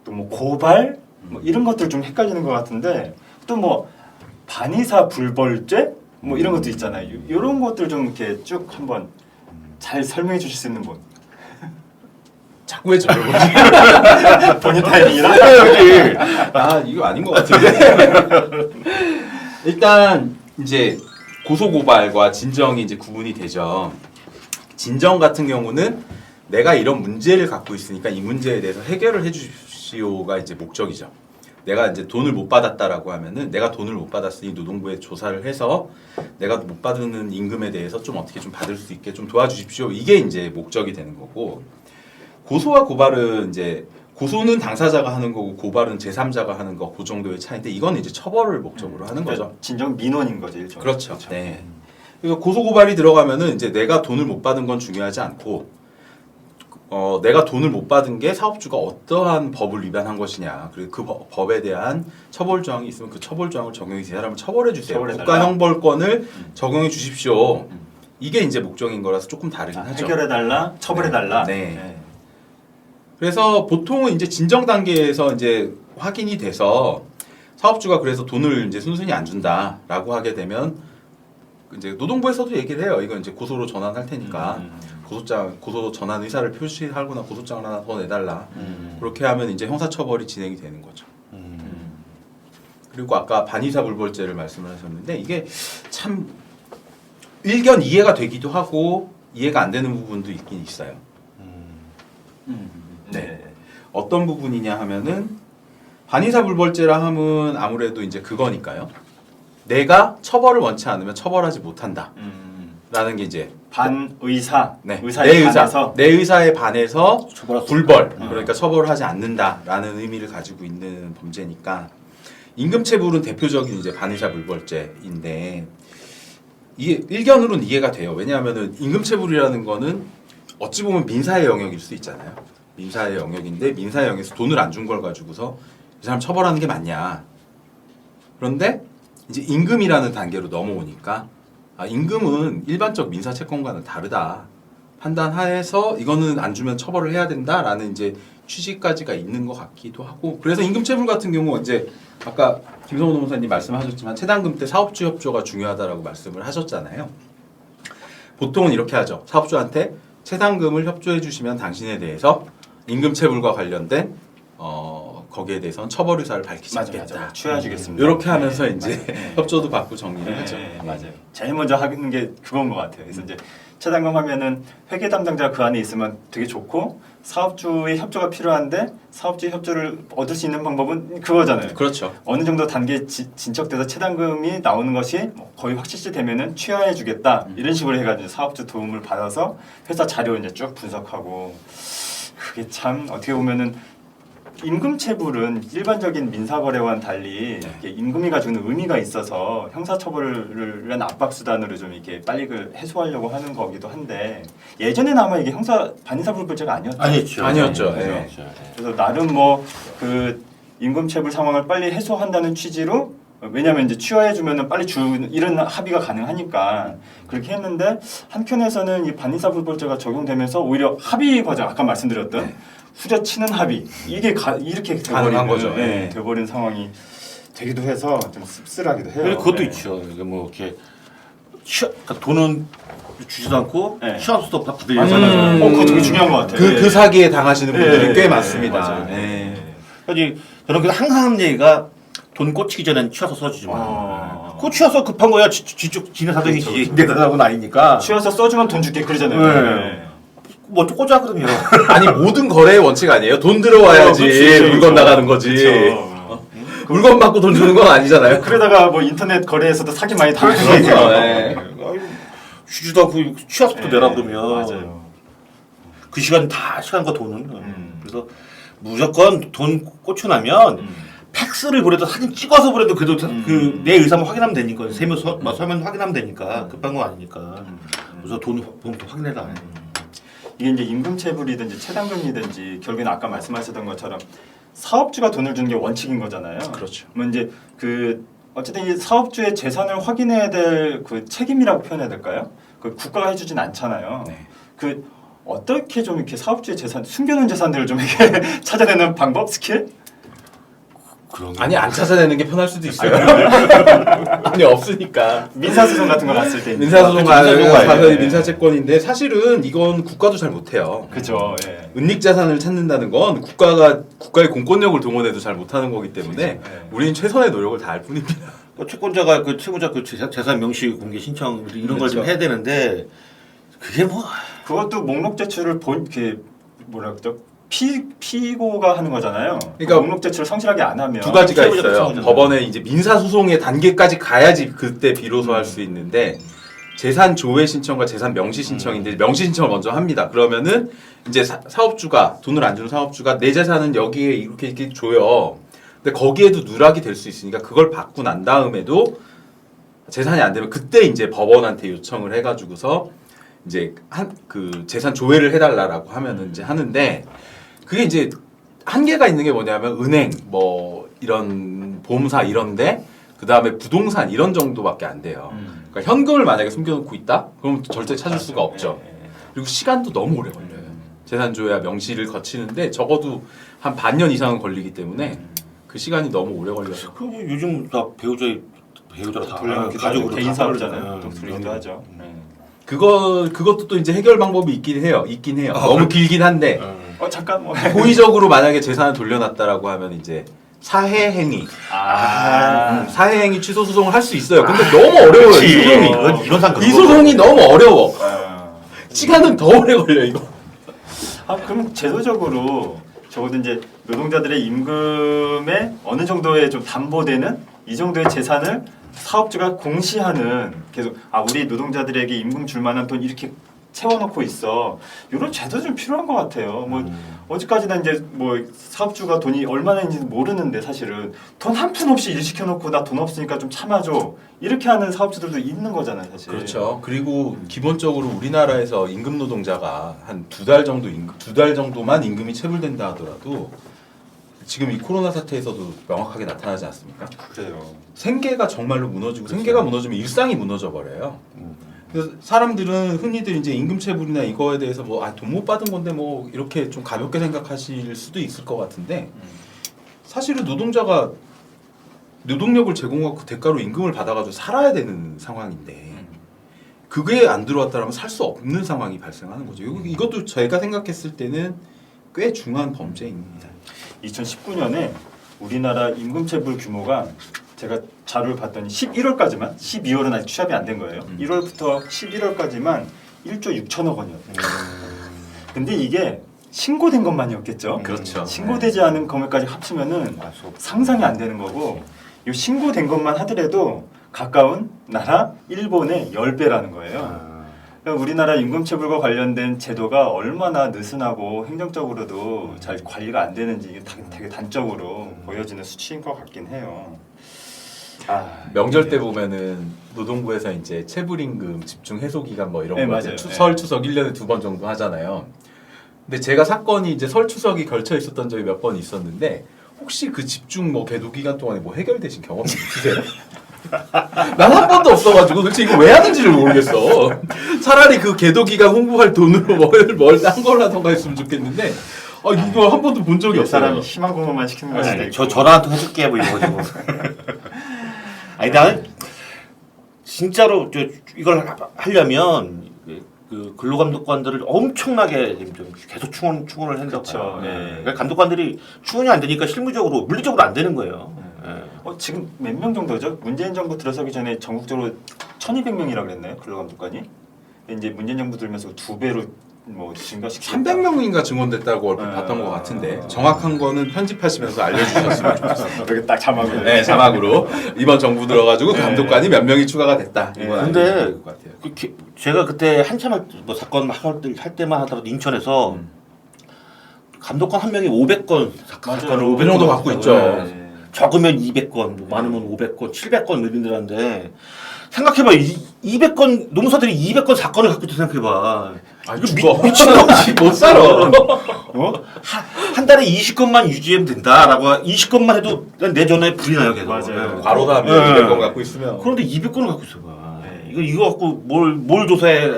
또 뭐 고발, 뭐 이런 것들 좀 헷갈리는 것 같은데 또 뭐 반의사 불벌죄 뭐 이런 것도 있잖아요. 이런 것들 좀 이렇게 쭉 한번 잘 설명해 주실 수 있는 분. 자꾸 왜 저를 보지? 본인 타이밍이라. 아 이거 아닌 것 같은데. 일단 이제 고소 고발과 진정이 이제 구분이 되죠. 진정 같은 경우는 내가 이런 문제를 갖고 있으니까 이 문제에 대해서 해결을 해주시오가 이제 목적이죠. 내가 이제 돈을 못 받았다라고 하면은 내가 돈을 못 받았으니 노동부에 조사를 해서 내가 못 받는 임금에 대해서 좀 어떻게 좀 받을 수 있게 좀 도와주십시오. 이게 이제 목적이 되는 거고, 고소와 고발은 이제 고소는 당사자가 하는 거고 고발은 제3자가 하는 거 그 정도의 차이인데 이건 이제 처벌을 목적으로 하는 거죠. 진정 민원인 거죠, 일종. 그렇죠. 네. 그래서 고소 고발이 들어가면은 이제 내가 돈을 못 받은 건 중요하지 않고 내가 돈을 못 받은 게 사업주가 어떠한 법을 위반한 것이냐, 그리고 그 법에 대한 처벌 조항이 있으면 그 처벌 조항을 적용해서 이 사람을 처벌해 주세요. 처벌해달라. 국가형벌권을 적용해 주십시오. 이게 이제 목적인 거라서 조금 다르긴 하죠. 해결해달라, 처벌해달라. 네. 그래서 보통은 이제 진정 단계에서 이제 확인이 돼서 사업주가 그래서 돈을 이제 순순히 안 준다라고 하게 되면 이제 노동부에서도 얘기를 해요. 이건 이제 고소로 전환할 테니까 고소 전환 의사를 표시하거나 고소장을 하나 더 내달라. 그렇게 하면 이제 형사처벌이 진행이 되는 거죠. 그리고 아까 반의사 불벌죄를 말씀을 하셨는데 이게 참 일견 이해가 되기도 하고 이해가 안 되는 부분도 있긴 있어요. 네. 어떤 부분이냐 하면은 반의사 불벌죄라 하면 아무래도 이제 그거니까요. 내가 처벌을 원치 않으면 처벌하지 못한다. 라는 게 이제 반의사, 네. 의사에 반해서 내 의사에 반해서 처벌할 수 불벌, 그러니까 처벌을 하지 않는다라는 의미를 가지고 있는 범죄니까 임금체불은 대표적인 이제 반의사 불벌죄인데 이게 일견으로는 이해가 돼요. 왜냐하면은 임금체불이라는 거는 어찌 보면 민사의 영역일 수 있잖아요. 민사의 영역인데 민사의 영역에서 돈을 안 준 걸 가지고서 이 사람 처벌하는 게 맞냐. 그런데 이제 임금이라는 단계로 넘어오니까 임금은 일반적 민사 채권과는 다르다. 판단하에서 이거는 안 주면 처벌을 해야 된다라는 이제 취지까지가 있는 것 같기도 하고, 그래서 임금체불 같은 경우 이제 아까 김성호 노무사님 말씀하셨지만 체당금 때 사업주 협조가 중요하다라고 말씀을 하셨잖아요. 보통은 이렇게 하죠. 사업주한테 체당금을 협조해 주시면 당신에 대해서 임금체불과 관련된 거기에 대해서는 처벌 의사를 밝히지 않겠다. 취하주겠습니다. 이렇게 하면서 이제 협조도 받고 정리를 하죠. 맞아요. 제일 먼저 하는 게 그건 것 같아요. 그래서 이제 체당금 하면은 회계 담당자 그 안에 있으면 되게 좋고, 사업주의 협조가 필요한데 사업주의 협조를 얻을 수 있는 방법은 그거잖아요. 그렇죠. 어느 정도 단계 진척돼서 체당금이 나오는 것이 거의 확실시 되면은 취하해주겠다 이런 식으로 해가지고 사업주 도움을 받아서 회사 자료 이제 쭉 분석하고, 그게 참 어떻게 보면은 임금체불은 일반적인 민사거래와는 달리 이게 임금이 가지고 있는 의미가 있어서 형사처벌을 위한 압박수단으로 좀 이렇게 빨리 해소하려고 하는 거기도 한데, 예전에는 아마 이게 반의사불벌죄가 아니었죠. 아니었죠. 그죠? 네. 그래서 나름 뭐 그 임금체불 상황을 빨리 해소한다는 취지로, 왜냐하면 이제 취하해주면은 빨리 이런 합의가 가능하니까 그렇게 했는데, 한편에서는 이 반의사불벌죄가 적용되면서 오히려 합의 과정, 아까 말씀드렸던 후려치는 합의, 이게 이렇게 가능한 거죠. 네, 돼버린 상황이 되기도 해서 좀 씁쓸하기도 해요. 그리고 그것도 네. 있죠. 이게 뭐 이렇게 그러니까 돈은 주지도 않고 네. 취업수도 다 맞아요. 받으려고. 그거 되게 중요한 것 같아요. 그 사기에 당하시는 분들이 꽤 많습니다. 맞아요. 네. 그래서 저는 그래서 항상 하는 얘기가 돈 꽂히기 전엔 취해서 써주지 마. 그거 취해서 급한 거야. 지네 사정이지. 그렇죠. 내 사정은 아니니까. 취해서 써주면 돈 줄게 그러잖아요. 네. 먼저 꽂아거든요. 아니 모든 거래의 원칙 아니에요? 돈 들어와야지 그치, 물건 그쵸. 나가는 거지. 그쵸. 물건 받고 돈 주는 건 아니잖아요. 그러다가 뭐 인터넷 거래에서도 사기 많이 당하는 그렇죠. 거죠. 네. 주지도 않고 취해서부터 내라 그러면. 맞아요. 그 시간과 돈은. 그래서 무조건 돈 꽂혀나면 팩스를 보내도 사진 찍어서 보내도 그래도 그 내 의사만 확인하면 되니까 서면 확인하면 되니까 급한 거 아니니까. 그래서 돈 확인해라. 이게 이제 임금체불이든지 체당금이든지 결국엔 아까 말씀하셨던 것처럼 사업주가 돈을 주는 게 원칙인 거잖아요. 그렇죠. 그러면 이제 그 어쨌든 이 사업주의 재산을 확인해야 될 그 책임이라고 표현해야 될까요? 그 국가가 해주진 않잖아요. 네. 그 어떻게 좀 이렇게 사업주의 재산, 숨겨놓은 재산들을 좀 이렇게 찾아내는 방법, 스킬? 아니 안 찾아내는 게 편할 수도 있어요. 아니 없으니까. 민사소송 같은 거 갔을 때 민사소송 민사소송 가서 가야 민사채권인데 사실은 이건 국가도 잘 못해요. 그죠. 예. 은닉자산을 찾는다는 건 국가의 공권력을 동원해도 잘 못하는 거기 때문에 그렇죠. 네. 우리는 최선의 노력을 다할 뿐입니다. 채권자가 그 채무자 그 재산 명시 공개 신청 이런 걸 좀 그렇죠. 해야 되는데 그게 뭐 그것도 목록 제출을 이렇게 뭐라 그러죠? 피고가 하는 거잖아요. 그러니까 목록 제출을 성실하게 안 하면 두 가지가 채무자가 있어요. 채무자잖아요. 법원에 이제 민사 소송의 단계까지 가야지 그때 비로소 할 수 있는데 재산 조회 신청과 재산 명시 신청인데 명시 신청을 먼저 합니다. 그러면은 이제 사업주가 돈을 안 주는 사업주가 내 재산은 여기에 이렇게 줘요. 근데 거기에도 누락이 될 수 있으니까 그걸 받고 난 다음에도 재산이 안 되면 그때 이제 법원한테 요청을 해가지고서 이제 그 재산 조회를 해달라라고 하면은 이제 하는데 그게 이제 한계가 있는 게 뭐냐면 은행 뭐 이런 보험사 이런데 그 다음에 부동산 이런 정도밖에 안 돼요. 그러니까 현금을 만약에 숨겨놓고 있다? 그럼 절대 찾을 수가 없죠. 그리고 시간도 너무 오래 걸려요. 재산 조회와 명시를 거치는데 적어도 한 반년 이상은 걸리기 때문에 그 시간이 너무 오래 걸려서. 그 요즘 다 배우자가 다 돌려놓기도 가족으로 하죠. 개인 다 사업자는 따로 또 돌리기도 하죠. 그것도 또 이제 해결 방법이 있긴 해요. 너무 길긴 한데 잠깐 뭐 고의적으로 만약에 재산을 돌려놨다라고 하면 이제 사회행위, 사회행위 취소 소송을 할 수 있어요. 근데 너무 어려워요. 이 소송이. 이 소송이 너무 어려워. 시간은 더 오래 걸려 이거. 그럼 제도적으로 적어도 이제 노동자들의 임금에 어느 정도의 좀 담보되는 이 정도의 재산을 사업주가 공시하는 계속 우리 노동자들에게 임금 줄 만한 돈 이렇게 채워놓고 있어. 이런 제도 좀 필요한 것 같아요. 뭐 어제까지나 이제 뭐 사업주가 돈이 얼마나 있는지 모르는데 사실은 돈 한 푼 없이 일 시켜놓고 나 돈 없으니까 좀 참아줘 이렇게 하는 사업주들도 있는 거잖아요, 사실. 그렇죠. 그리고 기본적으로 우리나라에서 임금 노동자가 한 두 달 정도만 임금이 체불된다 하더라도 지금 이 코로나 사태에서도 명확하게 나타나지 않습니까? 그래요. 생계가 정말로 무너지고 생계가 무너지면 일상이 무너져 버려요. 그래서 사람들은 흔히들 이제 임금체불이나 이거에 대해서 뭐 돈 못 받은 건데 뭐 이렇게 좀 가볍게 생각하실 수도 있을 것 같은데 사실은 노동자가 노동력을 제공하고 그 대가로 임금을 받아가지고 살아야 되는 상황인데 그게 안 들어왔다면 살 수 없는 상황이 발생하는 거죠. 이것도 제가 생각했을 때는 꽤 중요한 범죄입니다. 2019년에 우리나라 임금체불 규모가 제가 자료를 봤더니 11월까지만 12월은 아직 취합이 안 된 거예요. 1월부터 11월까지만 1조 6천억 원이었어요. 근데 이게 신고된 것만이었겠죠. 그렇죠. 신고되지 않은 금액까지 합치면은 상상이 안 되는 거고 이 신고된 것만 하더라도 가까운 나라 일본의 10배라는 거예요. 그러니까 우리나라 임금체불과 관련된 제도가 얼마나 느슨하고 행정적으로도 잘 관리가 안 되는지 이게 되게 단적으로 보여지는 수치인 것 같긴 해요. 명절 때 보면은 노동부에서 이제 체불임금 집중 해소 기간 뭐 이런 네, 거 맞아요. 이제 설 추석 1년에 2번 정도 하잖아요. 근데 제가 사건이 이제 설 추석이 걸쳐 있었던 적이 몇 번 있었는데 혹시 그 집중 뭐 계도 기간 동안에 뭐 해결되신 경험이 있으세요? 난 한 번도 없어가지고 도대체 이거 왜 하는지를 모르겠어. 차라리 그 계도 기간 홍보할 돈으로 뭘딴 걸라던가 했으면 좋겠는데 이거 한 번도 본 적이 없어요. 사람이 희망 고문만 시키는 걸 수도 있고. 전화 한 통 해줄게 뭐 이런 거지. 아니 나는 진짜로 이걸 하려면 그 근로감독관들을 엄청나게 좀 계속 충원을 한다고 봐요. 그러니까 감독관들이 충원이 안 되니까 실무적으로 물리적으로 안 되는 거예요. 지금 몇 명 정도죠? 문재인 정부 들어서기 전에 전국적으로 1,200명이라고 그랬나요? 근로감독관이? 이제 문재인 정부 들면서 2배로 뭐 증가시켰다. 300명인가 증원됐다고 얼핏 봤던 것 같은데 정확한 거는 편집하시면서 알려주셨으면 좋겠어요. 이렇게 딱 자막으로. 네, 자막으로 이번 정부 들어가지고 감독관이 몇 명이 추가가 됐다. 이건 근데 알려줄 것 같아요. 제가 그때 한참 뭐 사건 할 때만 하더라도 인천에서 감독관 한 명이 500건 사건을 500 정도 갖고 있죠. 적으면 200건, 뭐 많으면 500건, 700건 이런 데라는데 생각해봐. 200건 노무사들이 200건 사건을 갖고 있다 생각해봐. 이거 미친놈이 못 살아. 한 달에 20건만 유지하면 된다라고 20건만 해도 내 전화에 불이 나요 계속. 맞아요. 과로다 네. 200건 갖고 있으면. 그런데 200건을 갖고 있어봐. 이거 갖고 뭘 조사해?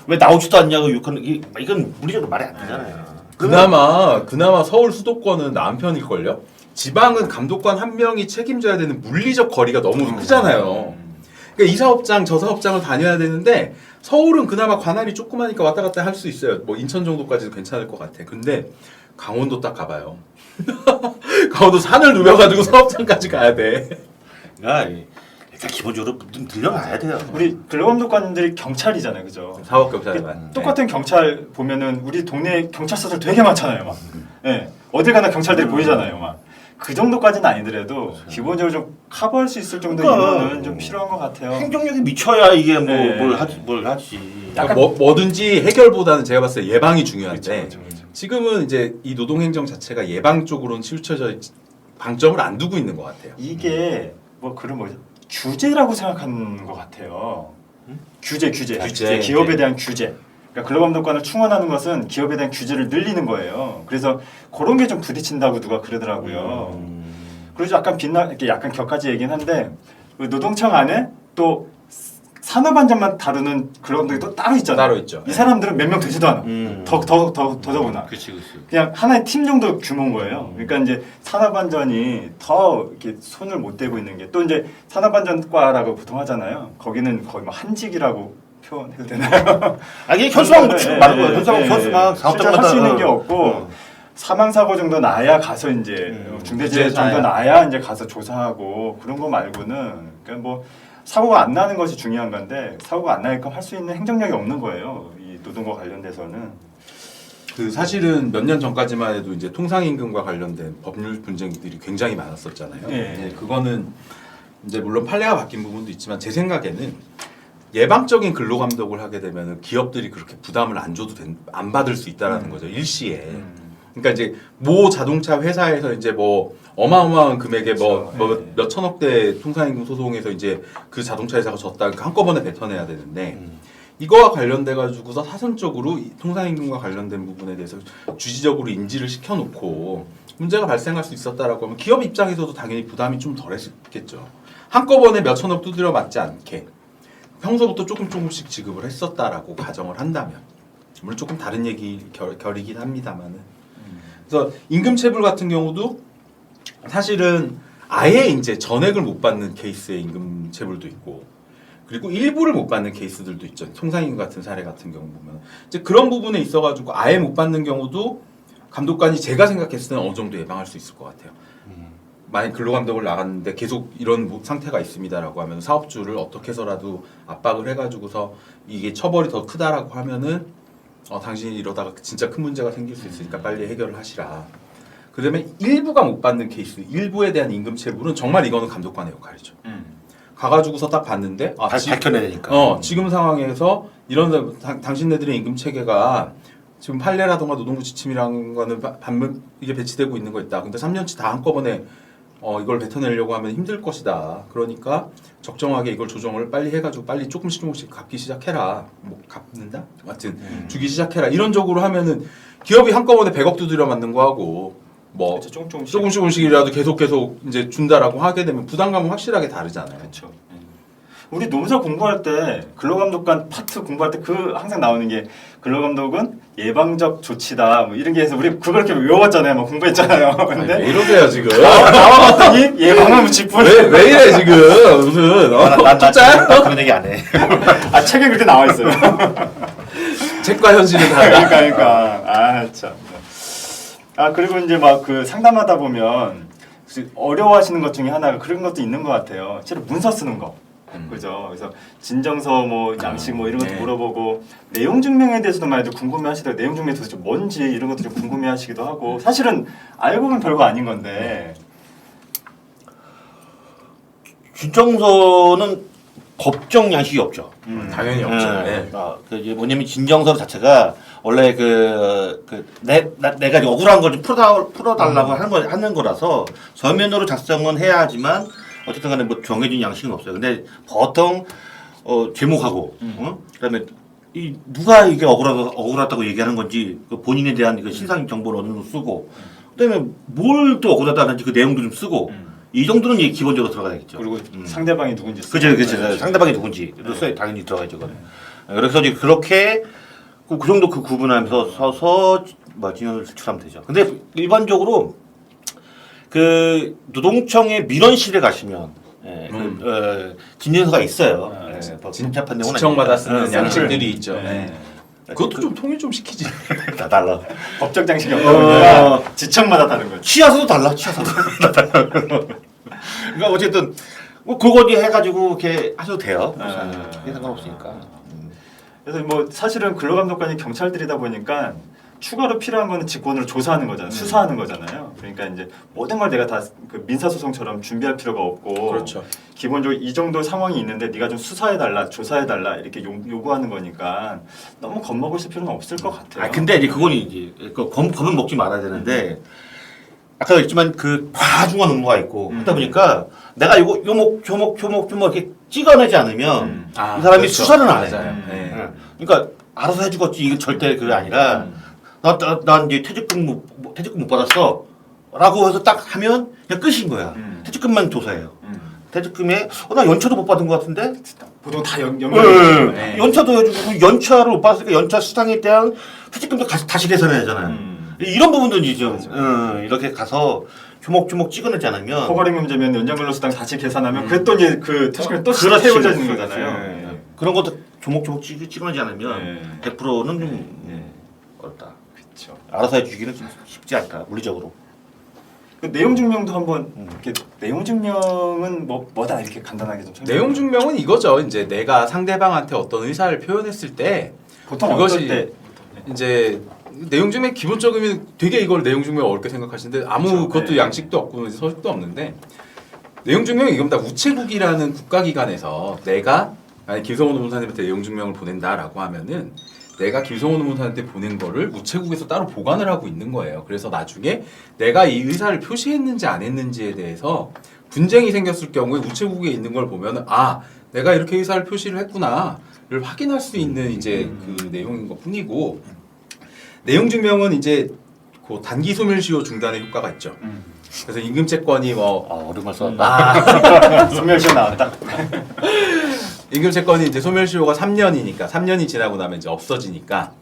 왜 나오지도 않냐고 욕하는 이건 물리적으로 말이 안 되잖아요. 그나마 서울 수도권은 나은 편일걸요? 지방은 감독관 한 명이 책임져야 되는 물리적 거리가 너무 크잖아요. 그러니까 이 사업장 저 사업장을 다녀야 되는데 서울은 그나마 관할이 조그마니까 왔다 갔다 할 수 있어요. 뭐 인천 정도까지도 괜찮을 것 같아. 근데 강원도 딱 가봐요. 강원도 산을 누벼가지고 사업장까지 가야 돼. 일단 기본적으로 좀 들려놔야 돼요. 우리 근로감독관들이 경찰이잖아요, 그죠? 사법경찰관. 똑같은 경찰 보면은 우리 동네 경찰서들 되게 많잖아요, 막. 예, 어딜 가나 경찰들이 보이잖아요, 막. 그 정도까지는 아니더라도 기본적으로 좀 커버할 수 있을 정도 인원은 좀 필요한 것 같아요. 행정력이 미쳐야 이게 네. 뭘 하지. 그러니까 뭐든지 해결보다는 제가 봤을 때 예방이 중요한데 그렇죠. 지금은 이제 이 노동행정 자체가 예방 쪽으로는 치우쳐져 방점을 안 두고 있는 것 같아요. 이게 뭐 그런 뭐죠? 규제라고 생각하는 것 같아요. 규제. 기업에 대한 규제. 그러니까 근로감독관을 충원하는 것은 기업에 대한 규제를 늘리는 거예요. 그래서 그런 게 좀 부딪힌다고 누가 그러더라고요. 그래서 약간 이렇게 약간 격가지 얘기는 한데 그 노동청 안에 또 산업안전만 다루는 근로감독이 또 따로 있잖아요. 따로 있죠. 이 사람들은 몇 명 되지도 않아. 더더구나. 그렇지. 그냥 하나의 팀 정도 규모인 거예요. 그러니까 이제 산업안전이 더 이렇게 손을 못 대고 있는 게 또 이제 산업안전과라고 보통 하잖아요. 거기는 거의 뭐 한직이라고 표현해도 되나요? 이게 현수막 말한 거예요. 현수막 실제 사업장마다 할수 있는 게 없고 사망 사고 정도 나야 가서 이제 중대재해 정도 나야 이제 가서 조사하고 그런 거 말고는 그러니까 뭐 사고가 안 나는 것이 중요한 건데 사고가 안 나게끔 할 수 있는 행정력이 없는 거예요. 이 노동과 관련돼서는. 그 사실은 몇 년 전까지만 해도 이제 통상임금과 관련된 법률 분쟁들이 굉장히 많았었잖아요. 네. 그거는 이제 물론 판례가 바뀐 부분도 있지만 제 생각에는 예방적인 근로감독을 하게 되면 기업들이 그렇게 부담을 안 줘도 안 받을 수 있다라는 거죠. 일시에. 그러니까 이제 모 자동차 회사에서 이제 뭐 어마어마한 금액의 뭐 몇 천억대 통상임금 소송에서 이제 그 자동차 회사가 졌다. 그러니까 한꺼번에 뱉어내야 되는데 이거와 관련돼 가지고서 사전적으로 이 통상임금과 관련된 부분에 대해서 주지적으로 인지를 시켜놓고 문제가 발생할 수 있었다라고 하면 기업 입장에서도 당연히 부담이 좀 덜했겠죠. 한꺼번에 몇 천억 두드려 맞지 않게 평소부터 조금씩 지급을 했었다라고 가정을 한다면 물론 조금 다른 결이긴 합니다만은 그래서 임금체불 같은 경우도 사실은 아예 이제 전액을 못 받는 케이스의 임금체불도 있고 그리고 일부를 못 받는 케이스들도 있죠. 통상임금 같은 사례 같은 경우 보면 이제 그런 부분에 있어가지고 아예 못 받는 경우도 감독관이 제가 생각했을 때는 어느 정도 예방할 수 있을 것 같아요. 만약 근로감독을 나갔는데 계속 이런 상태가 있습니다라고 하면 사업주를 어떻게 해서라도 압박을 해가지고서 이게 처벌이 더 크다라고 하면은 당신이 이러다가 진짜 큰 문제가 생길 수 있으니까 빨리 해결을 하시라. 그다음에 일부가 못 받는 케이스, 일부에 대한 임금체불은 정말 이거는 감독관의 역할이죠. 가가지고서 딱 봤는데 밝혀내야 되니까. 지금 상황에서 이런 당신네들의 임금 체계가 지금 판례라던가 노동부 지침이라는 거는 이게 배치되고 있는 거 있다. 근데 3년치 다 한꺼번에 이걸 뱉어내려고 하면 힘들 것이다. 그러니까 적정하게 이걸 조정을 빨리 해가지고 빨리 조금씩 갚기 시작해라. 뭐 갚는다? 하여튼 주기 시작해라. 이런 쪽으로 하면은 기업이 한꺼번에 100억 두드려 맞는 거 하고 뭐 그렇죠. 조금씩이라도 계속 이제 준다라고 하게 되면 부담감은 확실하게 다르잖아요. 그렇죠. 우리 노무사 공부할 때 근로감독관 파트 공부할 때 그 항상 나오는 게 근로감독은 예방적 조치다 뭐 이런 게 해서 우리 그걸 이렇게 외웠잖아요. 뭐 공부했잖아요. 근데 왜 이러세요 지금? 나와봤더니 예방은 무직분. 왜 이래 지금 무슨 나 짜? 그런 얘기 안 해. 책에 그렇게 나와 있어요. 책과 현실은 다르다. 그러니까 참. 그리고 이제 막 그 상담하다 보면 어려워하시는 것 중에 하나가 그런 것도 있는 것 같아요. 실제로 문서 쓰는 거. 그죠. 그래서 진정서 뭐 양식 뭐 이런 것도 네. 물어보고 내용 증명에 대해서도 많이 궁금해하시더라고요. 내용 증명이 도대체 뭔지 이런 것도 좀 궁금해하시기도 하고 사실은 알고 보면 별거 아닌 건데 진정서는 법정 양식이 없죠. 당연히 없죠. 네. 네. 그 이제 뭐냐면 진정서 자체가 원래 내가 이제 억울한 걸 좀 풀어달라고 하는 거라서 서면으로 작성은 해야 하지만 어쨌든 간에 뭐 정해진 양식은 없어요. 근데 보통 제목하고 그다음에 이 누가 이게 억울하다고 얘기하는 건지 그 본인에 대한 그 신상 정보를 어느 정도 쓰고 그다음에 뭘 또 억울하다는지 그 내용도 좀 쓰고 이 정도는 이제 기본적으로 들어가야겠죠. 그리고 상대방이 누군지 그죠. 상대방이 누군지로 써야 당연히 들어가야죠. 그거는. 그래서 이제 그렇게 그 정도 그 구분하면서 서서 뭐 진영을 제출하면 되죠. 근데 일반적으로 그 노동청의 민원실에 가시면 진정서가 있어요. 진짜판 내용은 지청마다 아니니까. 쓰는 양식들이 있죠. 네. 네. 그것도 좀 통일 좀 시키지. 다 달라. 법적 장식이 없다 보니까 지청마다 다른 거죠. 치아서도 달라. 치아서도 달라. 그러니까 어쨌든 뭐 그거 해가지고 이렇게 하셔도 돼요. 그게 상관없으니까. 그래서 뭐 사실은 근로감독관이 경찰들이다 보니까 추가로 필요한 거는 직권으로 조사하는 거잖아요. 수사하는 거잖아요. 그러니까 이제 모든 걸 내가 다 그 민사소송처럼 준비할 필요가 없고 그렇죠. 기본적으로 이 정도 상황이 있는데 네가 좀 수사해달라, 조사해달라 이렇게 요구하는 거니까 너무 겁먹으실 필요는 없을 것 같아요. 아 근데 이제 그건 이제 겁은 먹지 말아야 되는데 아까 했지만 그 과중한 업무가 있고 하다 보니까 내가 이거 요목 이렇게 찍어내지 않으면 이 사람이 그렇죠. 수사는 안 해. 맞아요. 네. 그러니까 알아서 해주겠지. 이게 절대 그게 아니라 난 이제 퇴직금 못 받았어라고 해서 딱 하면 그냥 끝인 거야. 퇴직금만 조사해요. 퇴직금에 나 연차도 못 받은 것 같은데 보통 다 연결되죠. 네. 연차도 해주고 연차를 못 받았으니까 연차 수당에 대한 퇴직금도 다시 계산해야 하잖아요. 이런 부분들이 좀 이렇게 가서 조목조목 찍어내지 않으면 허가리 문제면 연장근로수당 다시 계산하면 그게 또 이제 그 퇴직금이 또 채워져지는 거잖아요. 네. 그런 것도 조목조목 찍어내지 않으면 100%는 좀 어렵다. 그렇죠. 알아서 해주기는 좀 쉽지 않다. 물리적으로. 그 내용 증명도 한번 이렇게 내용 증명은 뭐다 이렇게 간단하게 좀 설명해 내용 증명은 이거죠. 이제 내가 상대방한테 어떤 의사를 표현했을 때 보통 그것이 어떨 때 이제 내용 증명 기본적이면 되게 이걸 내용 증명 어렵게 생각하시는데 아무 그렇죠. 그것도 네. 양식도 없고 서식도 없는데 내용 증명은 이겁니다. 우체국이라는 국가기관에서 내가 아니 김성원 노무사님한테 내용 증명을 보낸다라고 하면은 내가 김성원 노무사한테 보낸 거를 우체국에서 따로 보관을 하고 있는 거예요. 그래서 나중에 내가 이 의사를 표시했는지 안 했는지에 대해서 분쟁이 생겼을 경우에 우체국에 있는 걸 보면 내가 이렇게 의사를 표시를 했구나를 확인할 수 있는 이제 그 내용인 것 뿐이고 내용 증명은 이제 그 단기 소멸시효 중단의 효과가 있죠. 그래서 임금채권이 어려운 썼다. 소멸시효 나왔다. 임금채권이 이제 소멸시효가 3년이니까 3년이 지나고 나면 이제 없어지니까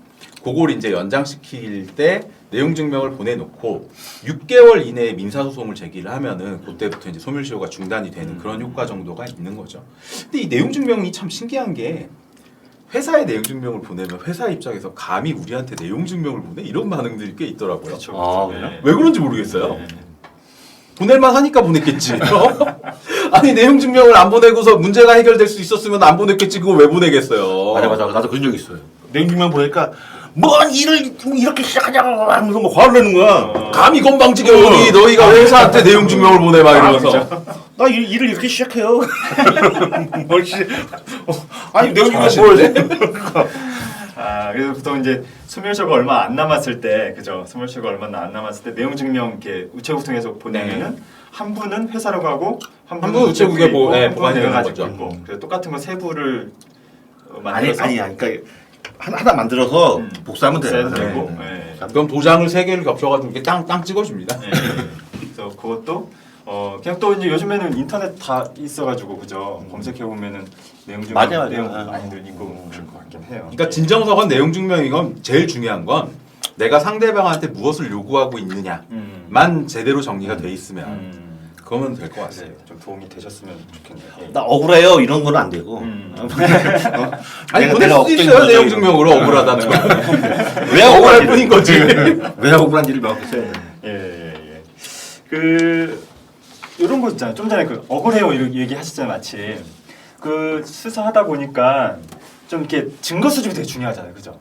그걸 이제 연장시킬 때 내용 증명을 보내놓고 6개월 이내에 민사소송을 제기를 하면은 그때부터 이제 소멸시효가 중단이 되는 그런 효과 정도가 있는 거죠. 근데 이 내용 증명이 참 신기한 게 회사에 내용 증명을 보내면 회사 입장에서 감히 우리한테 내용 증명을 보내 이런 반응들이 꽤 있더라고요. 그렇죠. 그래요? 왜 그런지 모르겠어요. 보낼만 하니까 보냈겠지. 아니 내용 증명을 안 보내고서 문제가 해결될 수 있었으면 안 보냈겠지. 그거 왜 보내겠어요. 맞아. 나도 그런 적 있어요. 내용 증명 보니까 뭔 일을 이렇게 시작하냐고 하면서 뭐 화를 내는 거야. 감히 건방지게 너희가 회사한테 내용 증명을 보내 막 이러면서. 나 일을 이렇게 시작해요. 아니 내용 증명 그래서 보통 이제 소멸시효가 얼마 안 남았을 때, 그죠? 소멸시효가 얼마 안 남았을 때 내용 증명 이렇게 우체국 통해서 보내면은 한 분은 회사로 가고 한 분은 분은 우체국에 있고, 한 분은 보관이 내가 되는 가지고 거죠. 있고. 그래서 똑같은 거 세부를 아니 만들어서 그러니까 하나 만들어서 복사하면 써도 돼요. 되고. 네. 그럼 도장을 3개를 겹쳐가지고 이렇게 땅 찍어줍니다. 네. 그래서 그것도 그냥 또 이제 요즘에는 인터넷 다 있어가지고 그죠? 검색해 보면은 내용 증명 맞아. 내용 많이들 있고 그럴 것 같긴 해요. 그러니까 진정서건 내용 증명이건 제일 중요한 건 내가 상대방한테 무엇을 요구하고 있느냐만 제대로 정리가 돼 있으면 그거면 될 것 같아요. 네, 좀 도움이 되셨으면 좋겠네요. 예. 나 억울해요 이런 건 안 되고. 아니 내가 보낼 수도 억울한 있어요 거죠, 내용 이거. 증명으로 억울하다는 거. 왜 억울할 억울한지를. 뿐인 거지. 왜 억울한지를 명확히 예. 그 이런 거 있잖아요. 좀 전에 그 억울해요 이렇게 얘기하셨잖아요, 마침. 그 수사하다 보니까 좀 이렇게 증거 수집이 되게 중요하잖아요, 그죠?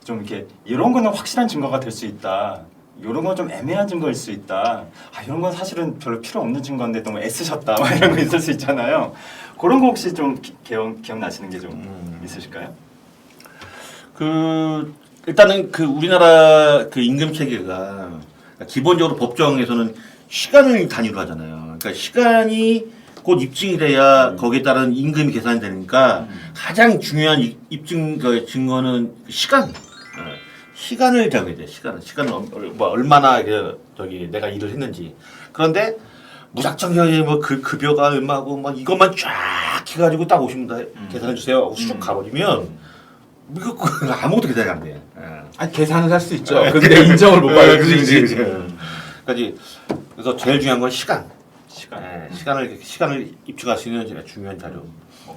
좀 이렇게 이런 거는 확실한 증거가 될 수 있다. 이런 건 좀 애매한 증거일 수 있다. 이런 건 사실은 별로 필요 없는 증거인데 너무 애쓰셨다. 막 이런 거 있을 수 있잖아요. 그런 거 혹시 좀 기억나시는 게 좀 있으실까요? 그 일단은 그 우리나라 그 임금 체계가 기본적으로 법정에서는 시간을 단위로 하잖아요. 그러니까 시간이 곧 입증이 돼야 거기에 따른 임금이 계산이 되니까 가장 중요한 입증 그 증거는 시간. 시간을 정해야 돼. 시간을 뭐 얼마나 저기 내가 일을 했는지. 그런데 무작정 뭐그 급여가 얼마고 뭐 이것만 쫙 해가지고 딱 오시면 다 계산해 주세요 하고 쑥 가버리면 이거 아무것도 계산이 안 돼. 아니 계산을 할 수 있죠. 근데 인정을 못 받아요. 그지. 그래서 제일 중요한 건 시간. 시간을 입증할 수 있는 제가 중요한 자료.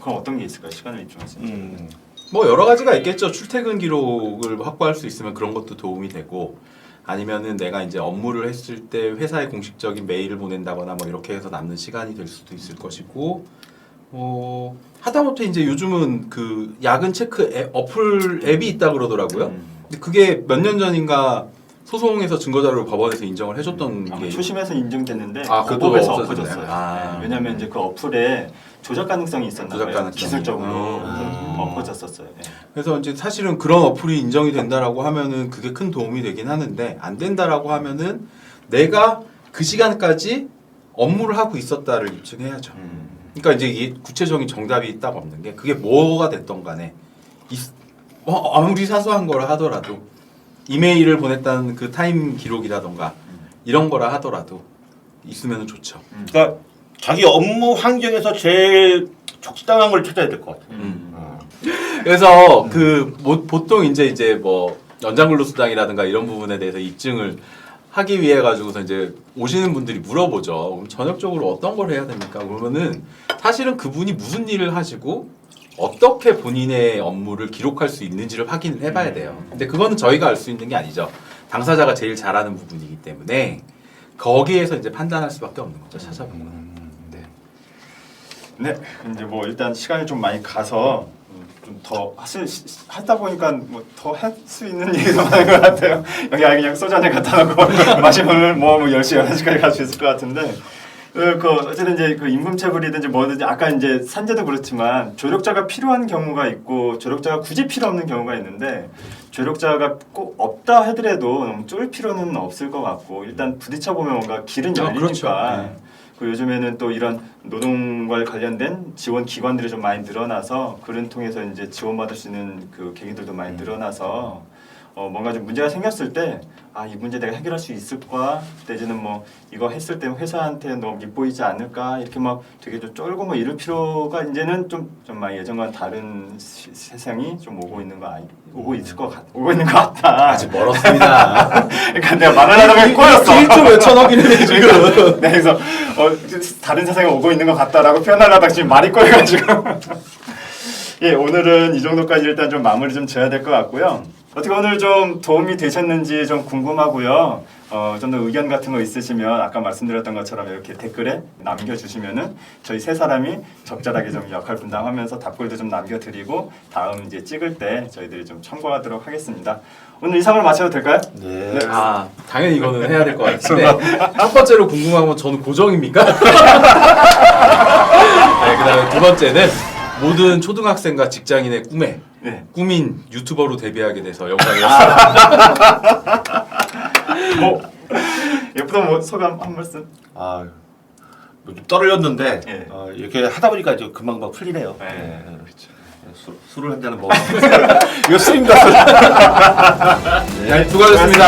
그럼 어떤 게 있을까요? 시간을 입증할 수 있는. 뭐 여러 가지가 있겠죠. 출퇴근 기록을 확보할 수 있으면 그런 것도 도움이 되고, 아니면은 내가 이제 업무를 했을 때 회사에 공식적인 메일을 보낸다거나 뭐 이렇게 해서 남는 시간이 될 수도 있을 것이고, 하다못해 이제 요즘은 그 야근 체크 어플 앱이 있다 그러더라고요. 근데 그게 몇 년 전인가 소송에서 증거자료를 법원에서 인정을 해줬던 게 초심에서 인정됐는데 그것도 법에서 없어졌나요? 엎어졌어요. 왜냐하면 이제 그 어플에 조작 가능성이 있었나 봐요. 기술적으로 엎어졌었어요. 그래서 이제 사실은 그런 어플이 인정이 된다라고 하면은 그게 큰 도움이 되긴 하는데, 안 된다라고 하면은 내가 그 시간까지 업무를 하고 있었다를 입증해야죠. 그러니까 이제 이게 구체적인 정답이 딱 없는 게, 그게 뭐가 됐던 간에 아무리 사소한 거라 하더라도 이메일을 보냈다는 그 타임 기록이라던가 이런 거라 하더라도 있으면 좋죠. 그러니까 자기 업무 환경에서 제일 적당한 걸 찾아야 될 것 같아요. 그래서 그 보통 이제 뭐 연장근로수당이라든가 이런 부분에 대해서 입증을 하기 위해 가지고서 이제 오시는 분들이 물어보죠. 그럼 전역적으로 어떤 걸 해야 됩니까? 그러면은 사실은 그분이 무슨 일을 하시고 어떻게 본인의 업무를 기록할 수 있는지를 확인을 해봐야 돼요. 근데 그거는 저희가 알 수 있는 게 아니죠. 당사자가 제일 잘하는 부분이기 때문에 거기에서 이제 판단할 수밖에 없는 거죠. 찾아보면. 네, 이제 뭐 일단 시간이 좀 많이 가서 좀 더 하다 보니까 뭐 더 할 수 있는 얘기도 많은 것 같아요. 여기 아예 그냥 소주 한잔 갖다 놓고 마시면 뭐 10시, 11시까지 갈 수 있을 것 같은데, 어쨌든 이제 그 임금체불이든지 뭐든지 아까 이제 산재도 그렇지만 조력자가 필요한 경우가 있고 조력자가 굳이 필요 없는 경우가 있는데, 조력자가 꼭 없다 하더라도 너무 쫄 필요는 없을 것 같고, 일단 부딪혀 보면 뭔가 길은 열리니까. 그렇죠. 네. 그 요즘에는 또 이런 노동과 관련된 지원 기관들이 좀 많이 늘어나서 그런 통해서 이제 지원받을 수 있는 그 계기들도 많이 늘어나서 뭔가 좀 문제가 생겼을 때 이 문제 내가 해결할 수 있을까? 내지는 뭐 이거 했을 때 회사한테 너무 밉보이지 않을까? 이렇게 막 되게 좀 쫄고 뭐 이럴 필요가 이제는 좀 많이 예전과는 다른 세상이 좀 오고 있는 것 같다. 아직 멀었습니다. 그러니까 내가 말을 하다가 꼬였어. 1조 몇천억이네 지금. 네, 그래서 다른 세상에 오고 있는 것 같다라고 표현하려다가 지금 말이 꼬여가지고 예, 오늘은 이 정도까지 일단 좀 마무리 좀 지어야 될 것 같고요. 어떻게 오늘 좀 도움이 되셨는지 좀 궁금하고요. 좀 더 의견 같은 거 있으시면 아까 말씀드렸던 것처럼 이렇게 댓글에 남겨주시면은 저희 세 사람이 적절하게 좀 역할 분담하면서 답글도 좀 남겨드리고 다음 이제 찍을 때 저희들이 좀 참고하도록 하겠습니다. 오늘 이상으로 마쳐도 될까요? 네. 당연히 이거는 해야 될 것 같은데, 첫 번째로 궁금한 건 저는 고정입니까? 네, 그다음에 두 번째는 모든 초등학생과 직장인의 꿈인 유튜버로 데뷔하게 돼서 영광이었습니다. 예쁘다. 뭐 소감 한 말씀. 좀 떨렸는데 예. 이렇게 하다 보니까 좀 금방 풀리네요. 네. 그렇죠. 술을 한 잔은 먹어. 이거 술입니다. 네, 수고하셨습니다.